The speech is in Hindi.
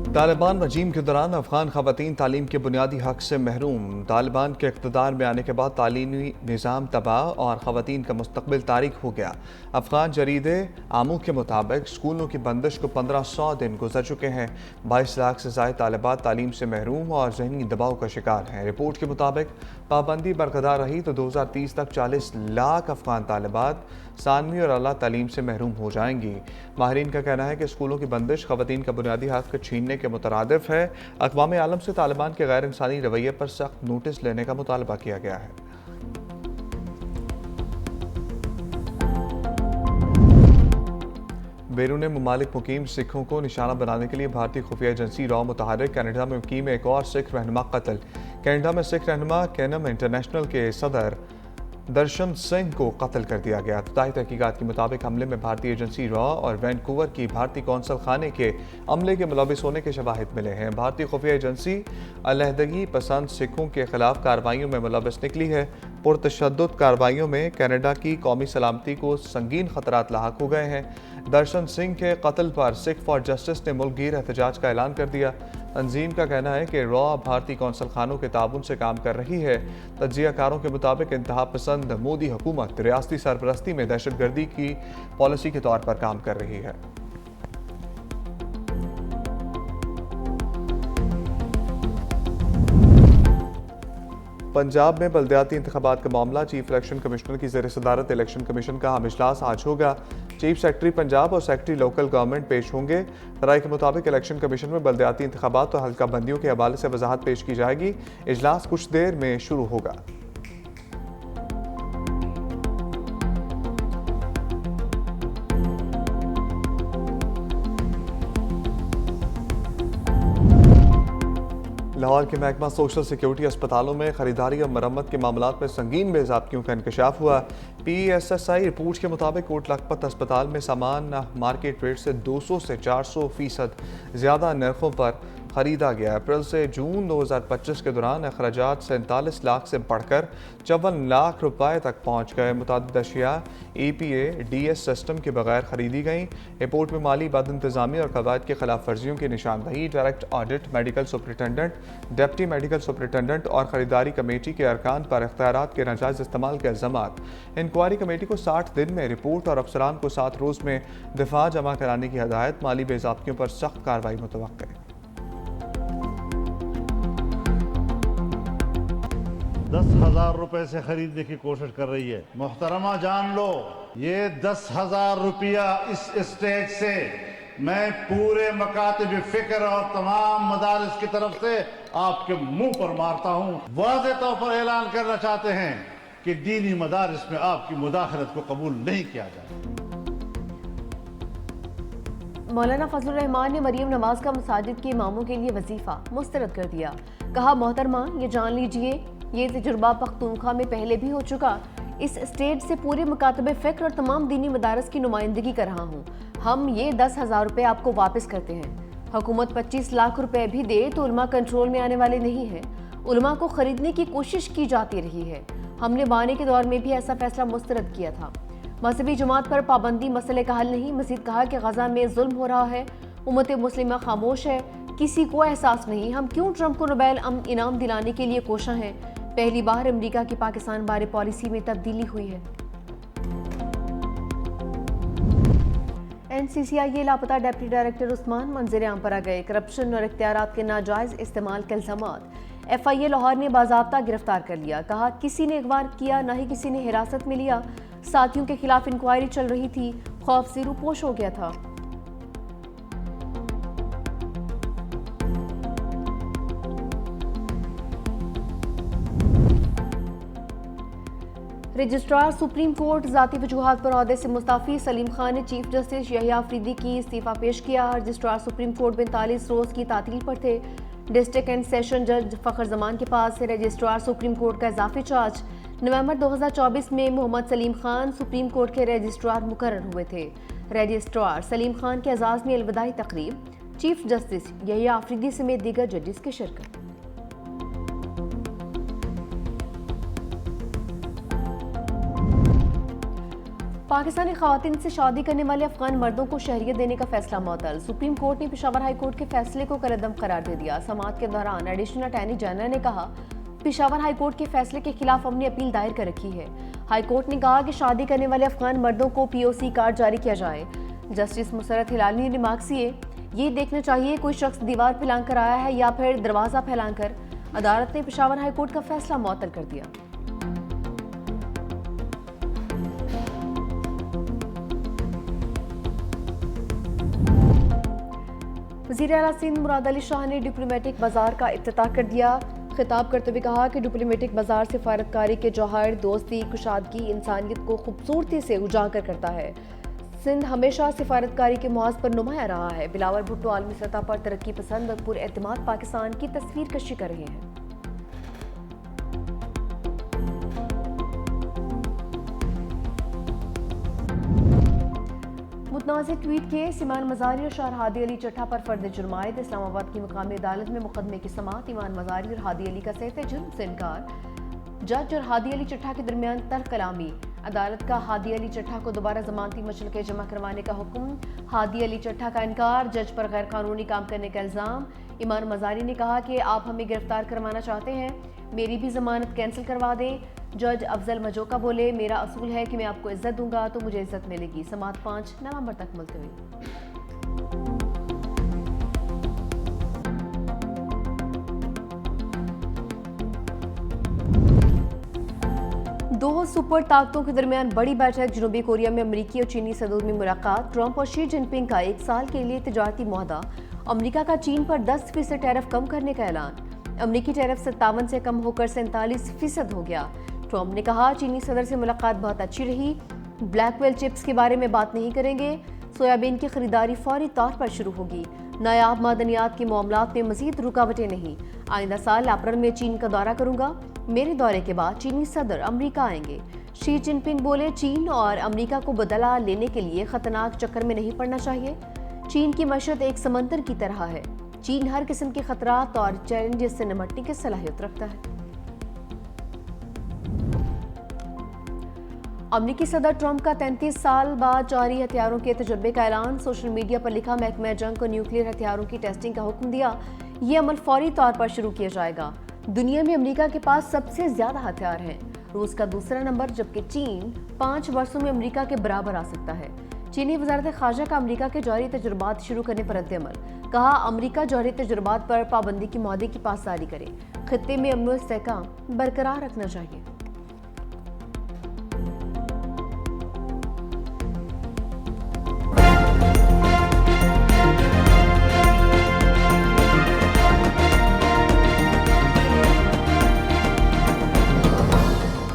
तालिबान रजीम के दौरान अफगान खवातीन तालीम के बुनियादी हक से महरूम। तालिबान के इक़्तिदार में आने के बाद तालीमी निज़ाम तबाह और खवातीन का मुस्तक़बिल तारीक हो गया। अफगान जरीदे आमू के मुताबिक स्कूलों की बंदिश को 1500 दिन गुजर चुके हैं। 22 लाख से ज़ायद तालिबात तालीम से महरूम और ज़हनी दबाव का शिकार हैं। रिपोर्ट के मुताबिक पाबंदी बरकरार रही तो 2030 तक 40 लाख अफगान तालिबात सानवी और आला तालीम से महरूम हो जाएंगी। माहिरीन का कहना है कि स्कूलों की बंदिश खवातीन का बुनियादी हक छीनने के मुतरादिफ है। अक़वाम आलम से तालिबान के गैर इंसानी रवैये पर सख्त नोटिस लेने का मुतालबा किया गया है। बैरून मुमालिक मुकीम सिखों को निशाना बनाने के लिए भारतीय खुफिया एजेंसी रॉ मुतहर्रिक। कनाडा में मुकीम एक और सिख रहनुमा कत्ल। कनाडा में सिख रहनुमा कैनम इंटरनेशनल के सदर दर्शन सिंह को कत्ल कर दिया गया। इब्तदाई तहकीकात के मुताबिक हमले में भारतीय एजेंसी रॉ और वैनकूवर की भारतीय कौंसल खाने के अमले के मुलविस होने के शवाहिद मिले हैं। भारतीय खुफिया एजेंसी अलहदगी पसंद सिखों के खिलाफ कार्रवाइयों में मुलविस निकली है। पुरतशद्दुद कार्रवाइयों में कनाडा की कौमी सलामती को संगीन खतरात लाहक हो गए हैं। दर्शन सिंह के कत्ल पर सिख फॉर जस्टिस ने मुल्कगीर एहतजाज का ऐलान कर दिया। तंजीम का कहना है कि रॉ भारतीय कौंसल खानों के ताउन से काम कर रही है। तज्जियाकारों के मुताबिक इंतहा पसंद मोदी हुकूमत रियासती सरपरस्ती में दहशतगर्दी की पॉलिसी के तौर पर काम कर रही है। पंजाब में बल्दियाती इंतखाबात का मामला। चीफ इलेक्शन कमिश्नर की ज़ेर सदारत इलेक्शन कमीशन का अहम इजलास आज होगा। चीफ सेक्रेटरी पंजाब और सेक्रेटरी लोकल गवर्नमेंट पेश होंगे। राय के मुताबिक इलेक्शन कमीशन में बल्दियाती इंतखाबात और हल्का बंदियों के हवाले से वजाहत पेश की जाएगी। इजलास कुछ देर में शुरू होगा। लाहौर के महकमा सोशल सिक्योरिटी अस्पतालों में खरीदारी और मरम्मत के मामलात में संगीन बेज़ाब्तियों का इंकशाफ हुआ। PSSI रिपोर्ट के मुताबिक कोट लखपत अस्पताल में सामान मार्केट रेट से 200 से 400% ज़्यादा नरखों पर खरीदा गया। अप्रैल से जून 2025 के दौरान अखराजात 47 लाख से बढ़कर 54 लाख रुपए तक पहुँच गए। मुतअद्दिद अशिया EPA-DS सिस्टम के बगैर खरीदी गई। रिपोर्ट में माली बद इंतज़ामी और कवायद के खिलाफ वर्जियों की निशानदही, direct audit, medical superintendent, deputy medical superintendent और खरीदारी कमेटी के अरकान पर इख्तियारात के नाजायज़ इस्तेमाल के इल्ज़ामात। इंक्वायरी कमेटी को 60 दिन में रिपोर्ट और अफसरान को 7 रोज़ में दिफा जमा कराने की हदायत। माली बेज़ाब्तियों पर सख्त कार्रवाई मुतवक्किल। 10,000 रुपए से खरीदने की कोशिश कर रही है। मोहतरमा जान लो, ये 10,000 रुपया इस स्टेज से मैं पूरे मकातिब फिक्र और तमाम मदारिस की तरफ से आपके मुंह पर मारता हूँ। वाज़े तौर पर ऐलान करना चाहते हैं कि दीनी मदारिस में आपकी मुदाखलत को कबूल नहीं किया जाए। मौलाना फजलुर रहमान ने मरियम नवाज का मसाजिद के इमामों के लिए वजीफा मुस्तरद कर दिया। कहा, मोहतरमा ये जान लीजिए, ये तजुर्बा पख्तूनख्वा में पहले भी हो चुका। इस स्टेज से पूरे मुकातबे फ़िक्र और तमाम दीनी मदारस की नुमाइंदगी कर रहा हूँ। हम ये 10,000 रुपये आपको वापस करते हैं। हुकूमत 25 लाख रुपए भी दे तो उलमा कंट्रोल में आने वाले नहीं है। उलमा को खरीदने की कोशिश की जाती रही है। हमने बानी के दौर में भी ऐसा फैसला मुस्तरद किया था। मजहबी जमात पर पाबंदी मसले का हल नहीं। मज़ीद कहा कि गजा में जुल्म हो रहा है, उम्मत मुस्लिमा खामोश है, किसी को एहसास नहीं। हम क्यों ट्रंप को नोबेल इनाम दिलाने के लिए कोशा हैं। पहली बार अमेरिका की पाकिस्तान बारे पॉलिसी में तब्दीली हुई है। NCCI लापता डिप्टी डायरेक्टर उस्मान मंजर आम पर आ गए। करप्शन और इख्तियारात के नाजायज इस्तेमाल के इल्जामात। FIA लाहौर ने बाज़ाब्ता गिरफ्तार कर लिया। कहा, किसी ने अगवा किया, ना ही किसी ने हिरासत में लिया। साथियों के खिलाफ इंक्वायरी चल रही थी, खौफ से रूपोश हो गया था। रजिस्ट्रार सुप्रीम कोर्ट ज़ाती वजूहात पर ओहदे से मुस्ताफ़ी। सलीम खान ने चीफ जस्टिस यहिया अफरीदी की इस्तीफ़ा पेश किया। रजिस्ट्रार सुप्रीम कोर्ट 45 रोज़ की तातील पर थे। डिस्ट्रिक्ट एंड सेशन जज फ़खर जमान के पास से रजिस्ट्रार सुप्रीम कोर्ट का इजाफी चार्ज। नवंबर 2024 में मोहम्मद सलीम खान सुप्रीम कोर्ट के रजिस्ट्रार मुकर्रर हुए थे। रजिस्ट्रार सलीम खान के एजाज़ में अलविदाई तकरीब। चीफ जस्टिस यहिया अफरीदी समेत दीगर जजेस की शिरकत। पाकिस्तानी खवातीन से शादी करने वाले अफगान मर्दों को शहरियत देने का फैसला मुअत्तल। सुप्रीम कोर्ट ने पेशावर हाई कोर्ट के फैसले को कलअदम करार दे दिया। समाअत के दौरान एडिशनल अटॉर्नी जनरल ने कहा, पेशावर हाई कोर्ट के फैसले के खिलाफ हमने अपील दायर कर रखी है। हाई कोर्ट ने कहा कि शादी करने वाले अफगान मर्दों को POC कार्ड जारी किया जाए। जस्टिस मुसरत हिलाली ने रिमार्क्स किए, ये देखना चाहिए कोई शख्स दीवार फैलाकर आया है या फिर दरवाजा फैलाकर। अदालत ने पेशावर हाई कोर्ट का फैसला मुअत्तल कर दिया। वज़ीर आला सिंध मुराद अली शाह ने डिप्लोमेटिक बाजार का इफ्तिताह कर दिया। खिताब करते हुए कहा कि डिप्लोमेटिक बाजार सिफारतकारी के जौहर, दोस्ती, कुशादगी, इंसानियत को खूबसूरती से उजागर करता है। सिंध हमेशा सिफारतकारी के मुआज पर नुमाया रहा है। बिलावल भुट्टो आलमी सतह पर तरक्की पसंद और पुरएतमाद पाकिस्तान की तस्वीर कशी कर रहे हैं। मुतनाज़ ट्वीट केस, ईमान मज़ारी और शाह हादी अली चट्ठा पर फर्द जुर्मायत। इस्लामाबाद की मुकामी अदालत में मुकदमे की समाअत। ईमान मज़ारी और हादी अली का सहते जुर्म से इनकार। जज और हादी अली चट्ठा के दरमियान तर्क कलामी। अदालत का हादी अली चट्ठा को दोबारा जमानती मशरके जमा करवाने का हुक्म। हादी अली चट्ठा का इनकार। जज पर गैर कानूनी काम करने का इल्ज़ाम। ईमान मज़ारी ने कहा कि आप हमें गिरफ्तार करवाना चाहते हैं, मेरी भी जमानत कैंसिल करवा दें। जज अफजल मजोका बोले, मेरा असूल है कि मैं आपको इज्जत दूंगा तो मुझे इज्जत मिलेगी। समाअत 5 नवंबर तक मुलतवी। दो सुपर ताकतों के दरमियान बड़ी बैठक। जनूबी कोरिया में अमरीकी और चीनी सदूर में मुलाकात। ट्रंप और शी जिनपिंग का 1 साल के लिए तिजारती मुआहदा। अमरीका का चीन पर 10% टैरिफ कम करने का ऐलान। अमरीकी टैरिफ 57 से कम होकर 47% हो गया। ट्रंप ने कहा, चीनी सदर से मुलाकात बहुत अच्छी रही। ब्लैकवेल चिप्स के बारे में बात नहीं करेंगे। सोयाबीन की खरीदारी फौरी तौर पर शुरू होगी। नायाब मादनियात के मामलात में मजीद रुकावटें नहीं। आइंदा साल अप्रैल में चीन का दौरा करूंगा। मेरे दौरे के बाद चीनी सदर अमरीका आएंगे। शी जिनपिंग बोले, चीन और अमरीका को बदला लेने के लिए खतरनाक चक्कर में नहीं पड़ना चाहिए। चीन की मशरत एक समंदर की तरह है। चीन हर किस्म के खतरात और चैलेंजेस से निपटने की सलाहियत रखता है। अमरीकी सदर ट्रंप का 33 साल बाद जारी हथियारों के तजर्बे का ऐलान। सोशल मीडिया पर लिखा, महकमा जंग को न्यूक्लियर हथियारों की टेस्टिंग का हुक्म दिया। ये अमल फौरी तौर पर शुरू किया जाएगा। दुनिया में अमरीका के पास सबसे ज्यादा हथियार हैं। रूस का दूसरा नंबर, जबकि चीन 5 वर्षों में अमरीका के बराबर आ सकता है। चीनी वजारत खारजा का अमरीका के जौहरी तजुर्बात शुरू करने पर रद्द-ए-अमल। कहा, अमरीका जौहरी तजुर्बात पर पाबंदी की मुआहदे की पासदारी करे। खित्ते में अमन व इस्तेहकाम बरकरार रखना चाहिए।